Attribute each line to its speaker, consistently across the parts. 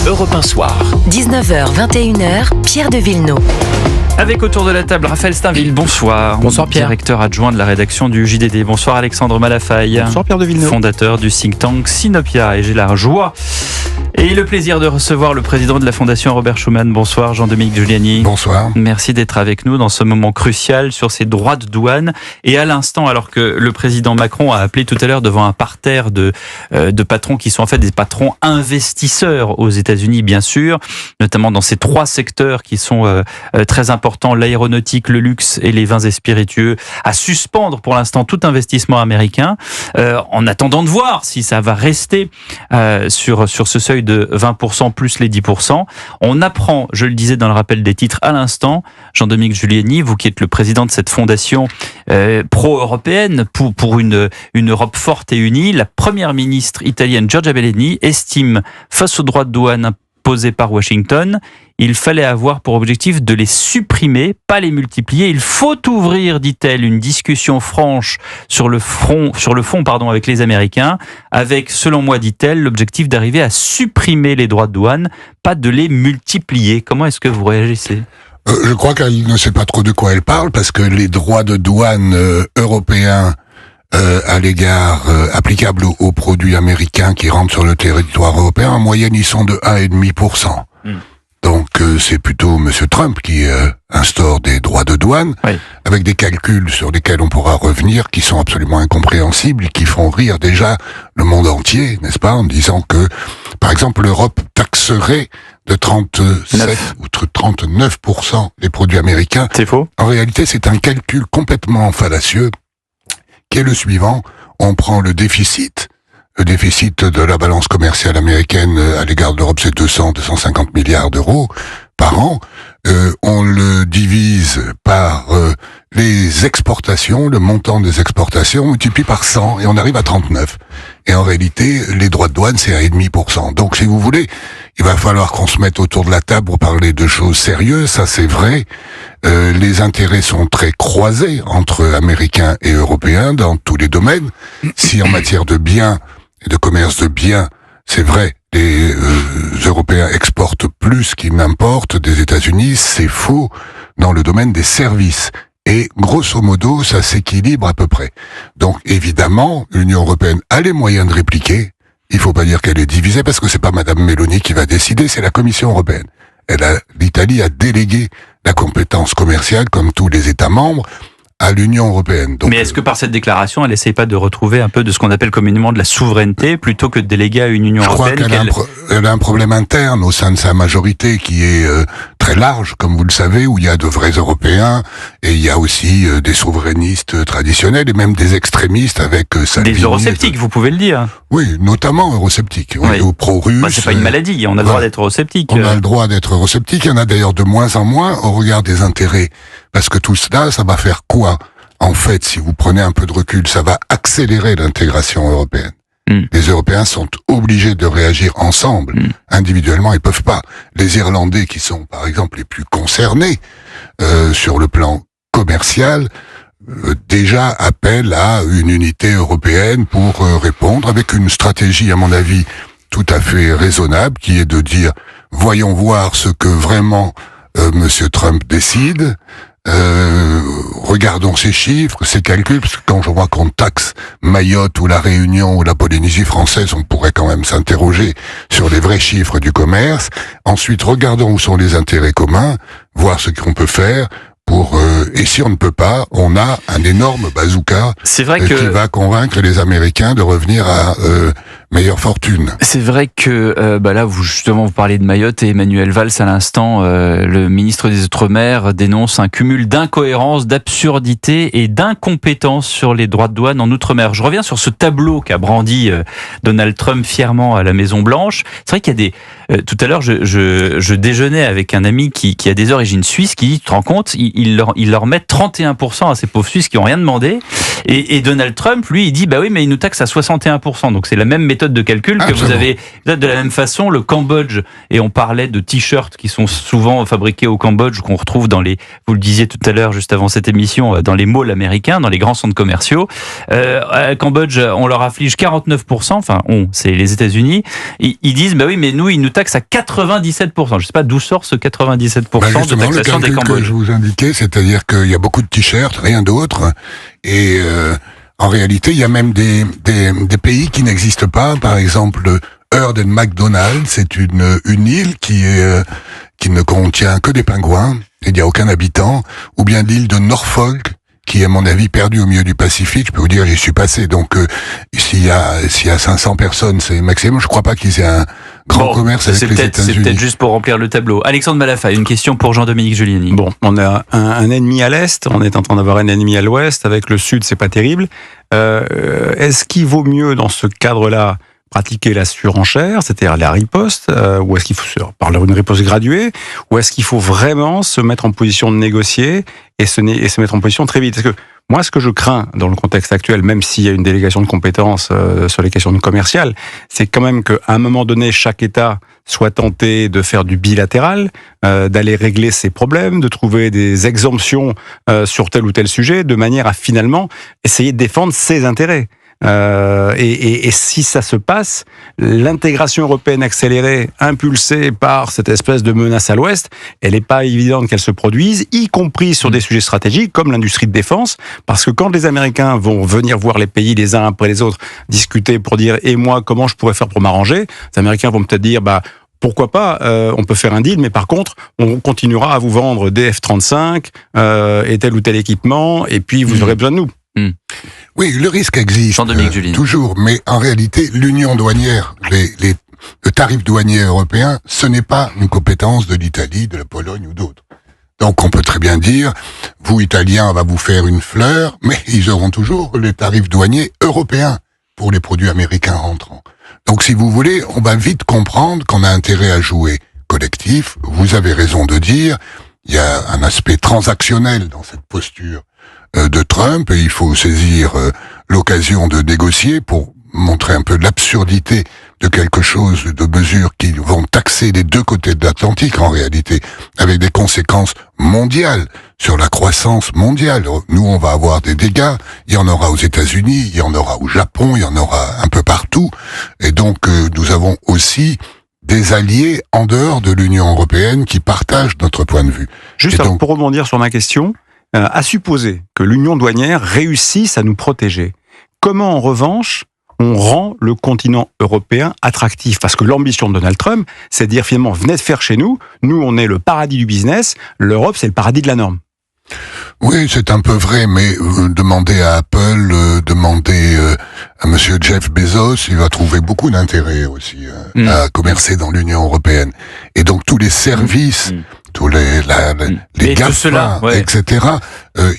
Speaker 1: Europe 1 Soir.
Speaker 2: 19h, 21h, Pierre de Villeneuve.
Speaker 3: Avec autour de la table Raphaël Steinville, bonsoir.
Speaker 4: Bonsoir Pierre.
Speaker 3: Directeur adjoint de la rédaction du JDD. Bonsoir Alexandre Malafaille.
Speaker 4: Bonsoir Pierre de Villeneuve.
Speaker 3: Fondateur du think tank Sinopia. Et j'ai la joie et le plaisir de recevoir le président de la Fondation Robert Schuman. Bonsoir Jean-Dominique Giuliani.
Speaker 5: Bonsoir.
Speaker 3: Merci d'être avec nous dans ce moment crucial sur ces droits de douane. Et à l'instant, alors que le président Macron a appelé tout à l'heure devant un parterre de patrons qui sont en fait des patrons investisseurs aux États-Unis, bien sûr, notamment dans ces trois secteurs qui sont très importants, l'aéronautique, le luxe et les vins et spiritueux, à suspendre pour l'instant tout investissement américain, en attendant de voir si ça va rester sur ce seuil de 20% plus les 10%. On apprend, je le disais dans le rappel des titres à l'instant, Jean-Dominique Giuliani, vous qui êtes le président de cette fondation pro-européenne pour une Europe forte et unie, la première ministre italienne Giorgia Meloni estime, face aux droits de douane posés par Washington, il fallait avoir pour objectif de les supprimer, pas les multiplier. Il faut ouvrir, dit-elle, une discussion franche sur le fond, avec les Américains, avec, selon moi, dit-elle, l'objectif d'arriver à supprimer les droits de douane, pas de les multiplier. Comment est-ce que vous réagissez ?
Speaker 5: Je crois qu'elle ne sait pas trop de quoi elle parle, parce que les droits de douane européens à l'égard applicables aux produits américains qui rentrent sur le territoire européen, en moyenne, ils sont de 1,5%. Donc c'est plutôt Monsieur Trump qui instaure des droits de douane, oui, avec des calculs sur lesquels on pourra revenir, qui sont absolument incompréhensibles et qui font rire déjà le monde entier, n'est-ce pas, en disant que, par exemple, l'Europe taxerait de 37 ou 39% les produits américains.
Speaker 3: C'est faux.
Speaker 5: En réalité, c'est un calcul complètement fallacieux, qui est le suivant. On prend le déficit de la balance commerciale américaine à l'égard de l'Europe, c'est 250 milliards d'euros par an. On le divise par les exportations, le montant des exportations, on multiplie par 100 et on arrive à 39. Et en réalité, les droits de douane, c'est 1,5%. Donc, si vous voulez, il va falloir qu'on se mette autour de la table pour parler de choses sérieuses, ça c'est vrai. Les intérêts sont très croisés entre Américains et Européens dans tous les domaines. Si en matière de biens et de commerce de biens, c'est vrai, les Européens exportent plus qu'ils n'importent des États-Unis, c'est faux dans le domaine des services. Et grosso modo, ça s'équilibre à peu près. Donc évidemment, l'Union européenne a les moyens de répliquer. Il faut pas dire qu'elle est divisée, parce que c'est pas Madame Meloni qui va décider, c'est la Commission européenne. L'Italie a délégué la compétence commerciale, comme tous les États membres, à l'Union européenne. Donc,
Speaker 3: mais est-ce que par cette déclaration, elle n'essaye pas de retrouver un peu de ce qu'on appelle communément de la souveraineté, plutôt que de déléguer à une Union européenne?
Speaker 5: Je crois qu'elle a un problème interne au sein de sa majorité qui est très large, comme vous le savez, où il y a de vrais Européens et il y a aussi des souverainistes traditionnels et même des extrémistes avec Salvini.
Speaker 3: Des eurosceptiques, vous pouvez le dire.
Speaker 5: Oui, notamment eurosceptiques, oui, ou pro-russes.
Speaker 3: Bah, c'est pas une maladie, on a le droit d'être eurosceptique.
Speaker 5: On a le droit d'être eurosceptique, il y en a d'ailleurs de moins en moins au regard des intérêts. Parce que tout cela, ça va faire quoi? En fait, si vous prenez un peu de recul, ça va accélérer l'intégration européenne. Les Européens sont obligés de réagir ensemble. Individuellement, ils peuvent pas. Les Irlandais, qui sont par exemple les plus concernés sur le plan commercial, déjà appellent à une unité européenne pour répondre, avec une stratégie, à mon avis, tout à fait raisonnable, qui est de dire, voyons voir ce que vraiment Monsieur Trump décide. Regardons ces chiffres, ces calculs, parce que quand je vois qu'on taxe Mayotte ou la Réunion ou la Polynésie française, on pourrait quand même s'interroger sur les vrais chiffres du commerce. Ensuite, regardons où sont les intérêts communs, voir ce qu'on peut faire pour... et si on ne peut pas, on a un énorme bazooka qui va convaincre les Américains de revenir à meilleure fortune.
Speaker 3: C'est vrai que là, vous parlez de Mayotte et Emmanuel Valls à l'instant, le ministre des Outre-mer dénonce un cumul d'incohérences, d'absurdités et d'incompétences sur les droits de douane en Outre-mer. Je reviens sur ce tableau qu'a brandi Donald Trump fièrement à la Maison-Blanche. C'est vrai qu'il y a des... tout à l'heure, je déjeunais avec un ami qui a des origines suisses, qui dit, tu te rends compte, il leur met 31% à ces pauvres Suisses qui n'ont rien demandé. Et Donald Trump, lui, il dit, bah oui, mais il nous taxe à 61%. Donc c'est la même méthode méthode de calcul que vous avez de la même façon le Cambodge, et on parlait de t-shirts qui sont souvent fabriqués au Cambodge, qu'on retrouve dans les, vous le disiez tout à l'heure juste avant cette émission, dans les malls américains, dans les grands centres commerciaux. Cambodge, on leur afflige 49%, enfin c'est les États-Unis, ils disent bah oui mais nous ils nous taxent à 97%. Je sais pas d'où sort ce 97% de taxation des Cambodges.
Speaker 5: Que je vous indiquais, c'est-à-dire qu'il y a beaucoup de t-shirts, rien d'autre, et en réalité il y a même des pays qui n'existent pas. Par exemple, Heard and McDonald, c'est une île qui ne contient que des pingouins, il n'y a aucun habitant, ou bien l'île de Norfolk, qui est à mon avis perdu au milieu du Pacifique. Je peux vous dire, j'y suis passé. Donc, s'il y a 500 personnes, c'est maximum. Je crois pas qu'ils aient un grand commerce avec les États-Unis.
Speaker 3: C'est peut-être juste pour remplir le tableau. Alexandre Malafa, une question pour Jean-Dominique Giuliani.
Speaker 1: Bon, on a un ennemi à l'est, on est en train d'avoir un ennemi à l'ouest. Avec le sud, c'est pas terrible. Est-ce qu'il vaut mieux dans ce cadre-là pratiquer la surenchère, c'est-à-dire la riposte, ou est-ce qu'il faut parler d'une riposte graduée, ou est-ce qu'il faut vraiment se mettre en position de négocier et se mettre en position très vite? Parce que moi, ce que je crains dans le contexte actuel, même s'il y a une délégation de compétences sur les questions commerciales, c'est quand même qu'à un moment donné, chaque État soit tenté de faire du bilatéral, d'aller régler ses problèmes, de trouver des exemptions sur tel ou tel sujet, de manière à finalement essayer de défendre ses intérêts. Et si ça se passe, l'intégration européenne accélérée, impulsée par cette espèce de menace à l'Ouest, elle n'est pas évidente qu'elle se produise, y compris sur des sujets stratégiques comme l'industrie de défense, parce que quand les Américains vont venir voir les pays les uns après les autres discuter pour dire « et moi, comment je pourrais faire pour m'arranger ?» Les Américains vont peut-être dire « pourquoi pas, on peut faire un deal, mais par contre, on continuera à vous vendre des F-35 et tel ou tel équipement, et puis vous aurez besoin de nous. »
Speaker 5: Oui, le risque existe toujours, mais en réalité, l'union douanière, le tarif douanier européen, ce n'est pas une compétence de l'Italie, de la Pologne ou d'autres. Donc on peut très bien dire, vous Italiens, on va vous faire une fleur, mais ils auront toujours les tarifs douaniers européens pour les produits américains rentrants. Donc si vous voulez, on va vite comprendre qu'on a intérêt à jouer collectif. Vous avez raison de dire, il y a un aspect transactionnel dans cette posture de Trump, et il faut saisir l'occasion de négocier pour montrer un peu l'absurdité de quelque chose, de mesures qui vont taxer les deux côtés de l'Atlantique en réalité, avec des conséquences mondiales sur la croissance mondiale. Nous, on va avoir des dégâts, il y en aura aux États-Unis, il y en aura au Japon, il y en aura un peu partout, et donc nous avons aussi des alliés en dehors de l'Union européenne qui partagent notre point de vue.
Speaker 1: Juste pour rebondir sur ma question, à supposer que l'union douanière réussisse à nous protéger, comment en revanche on rend le continent européen attractif? Parce que l'ambition de Donald Trump, c'est de dire finalement, venez de faire chez nous, on est le paradis du business, l'Europe c'est le paradis de la norme.
Speaker 5: Oui, c'est un peu vrai, mais demandez à Apple, demandez à monsieur Jeff Bezos, il va trouver beaucoup d'intérêt aussi à commercer dans l'Union européenne. Et donc tous les services, tous les GAFA, etc.,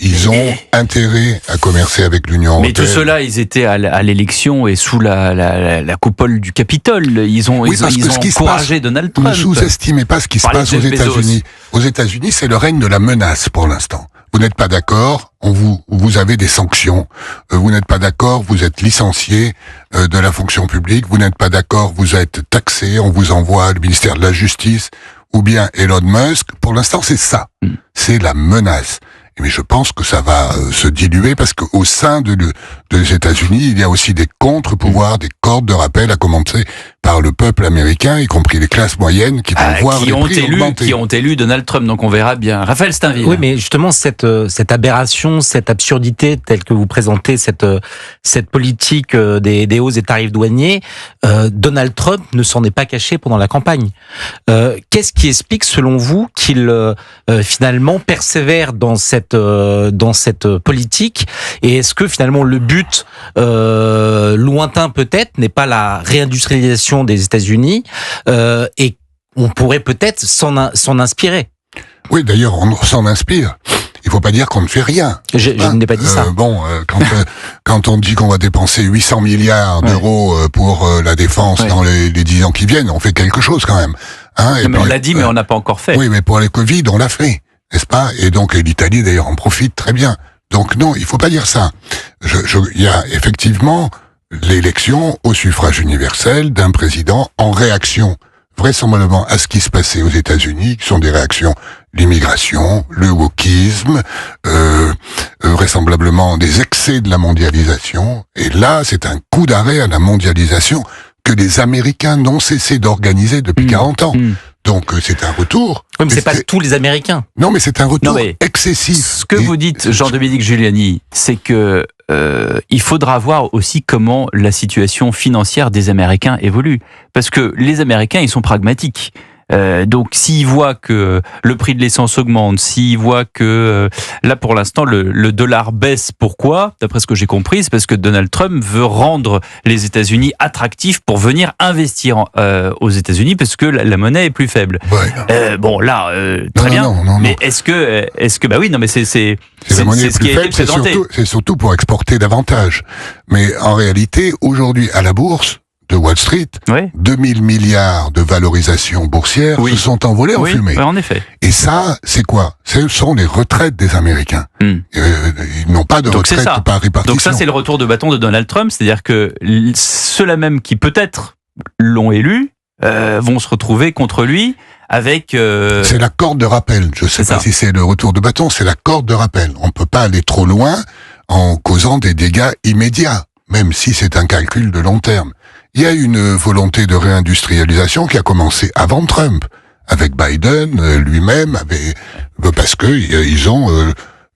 Speaker 5: ils ont intérêt à commercer avec l'Union européenne.
Speaker 3: Mais tout cela, ils étaient à l'élection et sous la coupole du Capitole. Ils ont encouragé Donald Trump.
Speaker 5: Ne sous-estimez pas ce qui se passe aux États-Unis. Aux États-Unis, c'est le règne de la menace pour l'instant. Vous n'êtes pas d'accord, vous avez des sanctions. Vous n'êtes pas d'accord, vous êtes licencié de la fonction publique. Vous n'êtes pas d'accord, vous êtes taxé, on vous envoie le ministère de la Justice ou bien Elon Musk. Pour l'instant, c'est ça. C'est la menace. Mais je pense que ça va se diluer parce qu'au sein des États-Unis, il y a aussi des contre-pouvoirs, des cordes de rappel, à commencer par le peuple américain, y compris les classes moyennes, qui vont voir les prix augmenter.
Speaker 3: Qui ont élu Donald Trump, donc on verra bien. Raphaël Steinville.
Speaker 4: Oui, mais justement, cette aberration, cette absurdité telle que vous présentez, cette politique des hausses des tarifs douaniers, Donald Trump ne s'en est pas caché pendant la campagne. Qu'est-ce qui explique, selon vous, qu'il finalement persévère dans cette politique, et est-ce que finalement le but lointain peut-être n'est pas la réindustrialisation des États-Unis, et on pourrait peut-être s'en inspirer?
Speaker 5: Oui, d'ailleurs, on s'en inspire. Il faut pas dire qu'on ne fait rien.
Speaker 4: Je n'ai pas dit ça.
Speaker 5: Quand on dit qu'on va dépenser 800 milliards d'euros pour la défense dans les 10 ans qui viennent, on fait quelque chose quand même.
Speaker 3: Mais on l'a dit, mais on n'a pas encore fait.
Speaker 5: Oui, mais pour les Covid, on l'a fait, n'est-ce pas? Et donc l'Italie d'ailleurs en profite très bien. Donc non, il faut pas dire ça. Il y a effectivement l'élection au suffrage universel d'un président en réaction vraisemblablement à ce qui se passait aux États-Unis, qui sont des réactions, l'immigration, le wokisme, vraisemblablement des excès de la mondialisation. Et là, c'est un coup d'arrêt à la mondialisation que les Américains n'ont cessé d'organiser depuis 40 ans. Donc c'est un retour.
Speaker 4: Oui, mais c'est pas tous les Américains.
Speaker 5: Non, mais c'est un retour excessif.
Speaker 3: Ce que vous dites, Jean-Dominique Giuliani, c'est que il faudra voir aussi comment la situation financière des Américains évolue. Parce que les Américains, ils sont pragmatiques. Donc s'ils voient que le prix de l'essence augmente, s'ils voient que là pour l'instant le dollar baisse, pourquoi ? D'après ce que j'ai compris, c'est parce que Donald Trump veut rendre les États-Unis attractifs pour venir investir aux États-Unis parce que la monnaie est plus faible.
Speaker 5: Ouais.
Speaker 3: Bon là, très bien.
Speaker 5: Non.
Speaker 3: Mais est-ce que bah oui, non mais c'est
Speaker 5: la monnaie
Speaker 3: ce
Speaker 5: plus
Speaker 3: qui a été
Speaker 5: faible,
Speaker 3: présenté.
Speaker 5: c'est surtout pour exporter davantage. Mais en réalité, aujourd'hui, à la bourse de Wall Street, 2000 milliards de valorisation boursière se sont envolés en fumée.
Speaker 3: Oui, en effet.
Speaker 5: Et ça, c'est quoi ? Ce sont les retraites des Américains. Ils n'ont pas de retraite par répartition.
Speaker 3: Donc ça, c'est le retour de bâton de Donald Trump, c'est-à-dire que ceux-là même qui peut-être l'ont élu vont se retrouver contre lui avec...
Speaker 5: C'est la corde de rappel. Je ne sais pas si c'est le retour de bâton, c'est la corde de rappel. On ne peut pas aller trop loin en causant des dégâts immédiats, même si c'est un calcul de long terme. Il y a une volonté de réindustrialisation qui a commencé avant Trump, avec Biden lui-même, parce que ils ont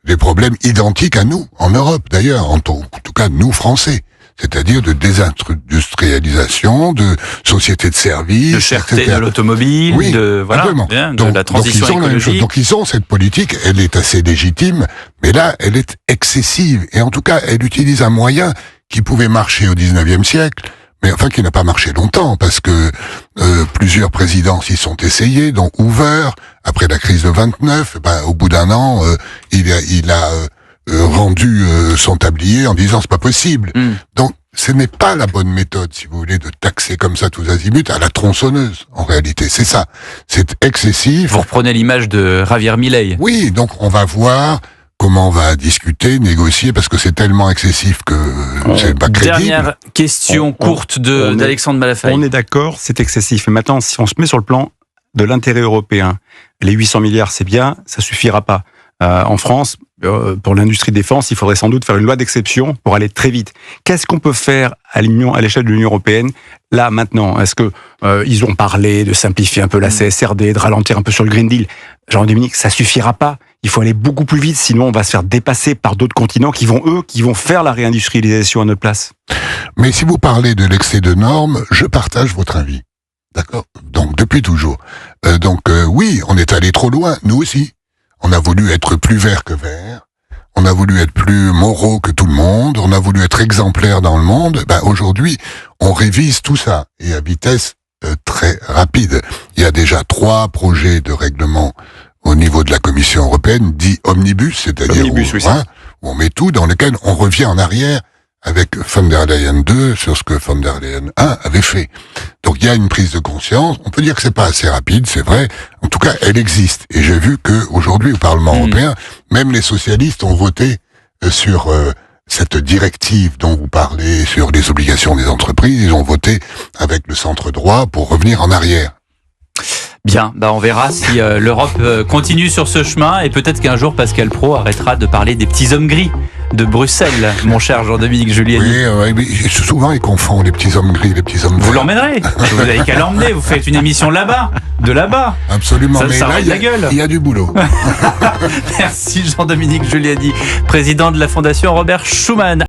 Speaker 5: des problèmes identiques à nous, en Europe d'ailleurs, en tout cas nous Français. C'est-à-dire de désindustrialisation, de sociétés de services,
Speaker 3: de cherté
Speaker 5: etc.
Speaker 3: de l'automobile, de la transition écologique.
Speaker 5: Donc ils ont cette politique, elle est assez légitime, mais là elle est excessive. Et en tout cas, elle utilise un moyen qui pouvait marcher au 19e siècle, mais enfin qui n'a pas marché longtemps, parce que plusieurs présidents s'y sont essayés, dont Hoover, après la crise de 29, au bout d'un an, il a rendu son tablier en disant c'est pas possible. Donc ce n'est pas la bonne méthode, si vous voulez, de taxer comme ça tous azimuts à la tronçonneuse. En réalité, c'est ça. C'est excessif.
Speaker 3: Vous reprenez l'image de Javier Milei.
Speaker 5: Oui, donc on va voir comment on va discuter, négocier, parce que c'est tellement excessif que c'est pas crédible.
Speaker 3: Dernière question courte d'Alexandre Malafaille.
Speaker 1: On est d'accord, c'est excessif. Et maintenant, si on se met sur le plan de l'intérêt européen, les 800 milliards, c'est bien, ça suffira pas. En France, pour l'industrie défense, il faudrait sans doute faire une loi d'exception pour aller très vite. Qu'est-ce qu'on peut faire à l'échelle de l'Union européenne, là, maintenant ? Est-ce que ils ont parlé de simplifier un peu la CSRD, de ralentir un peu sur le Green Deal ? Jean-Dominique, ça suffira pas. Il faut aller beaucoup plus vite, sinon on va se faire dépasser par d'autres continents qui vont faire la réindustrialisation à notre place.
Speaker 5: Mais si vous parlez de l'excès de normes, je partage votre avis. D'accord ? Donc, depuis toujours. Oui, on est allé trop loin, nous aussi. On a voulu être plus vert que vert. On a voulu être plus moraux que tout le monde. On a voulu être exemplaire dans le monde. Aujourd'hui, on révise tout ça. Et à vitesse très rapide. Il y a déjà 3 projets de règlement au niveau de la Commission européenne, dit omnibus, c'est-à-dire où on met tout, dans lequel on revient en arrière avec von der Leyen 2 sur ce que von der Leyen 1 avait fait. Donc il y a une prise de conscience. On peut dire que c'est pas assez rapide, c'est vrai. En tout cas, elle existe. Et j'ai vu que aujourd'hui au Parlement européen, même les socialistes ont voté sur cette directive dont vous parlez, sur les obligations des entreprises. Ils ont voté avec le centre droit pour revenir en arrière.
Speaker 3: Bien, on verra si l'Europe continue sur ce chemin et peut-être qu'un jour Pascal Praud arrêtera de parler des petits hommes gris de Bruxelles, mon cher Jean-Dominique Giuliani.
Speaker 5: Oui, souvent il confond les petits hommes gris, les petits hommes verts.
Speaker 3: Vous l'emmènerez. Vous n'avez qu'à l'emmener. Vous faites une émission là-bas, de là-bas.
Speaker 5: Absolument.
Speaker 3: Ça,
Speaker 5: mais
Speaker 3: ça
Speaker 5: là, il y a du boulot.
Speaker 3: Merci Jean-Dominique Giuliani, président de la Fondation Robert Schuman.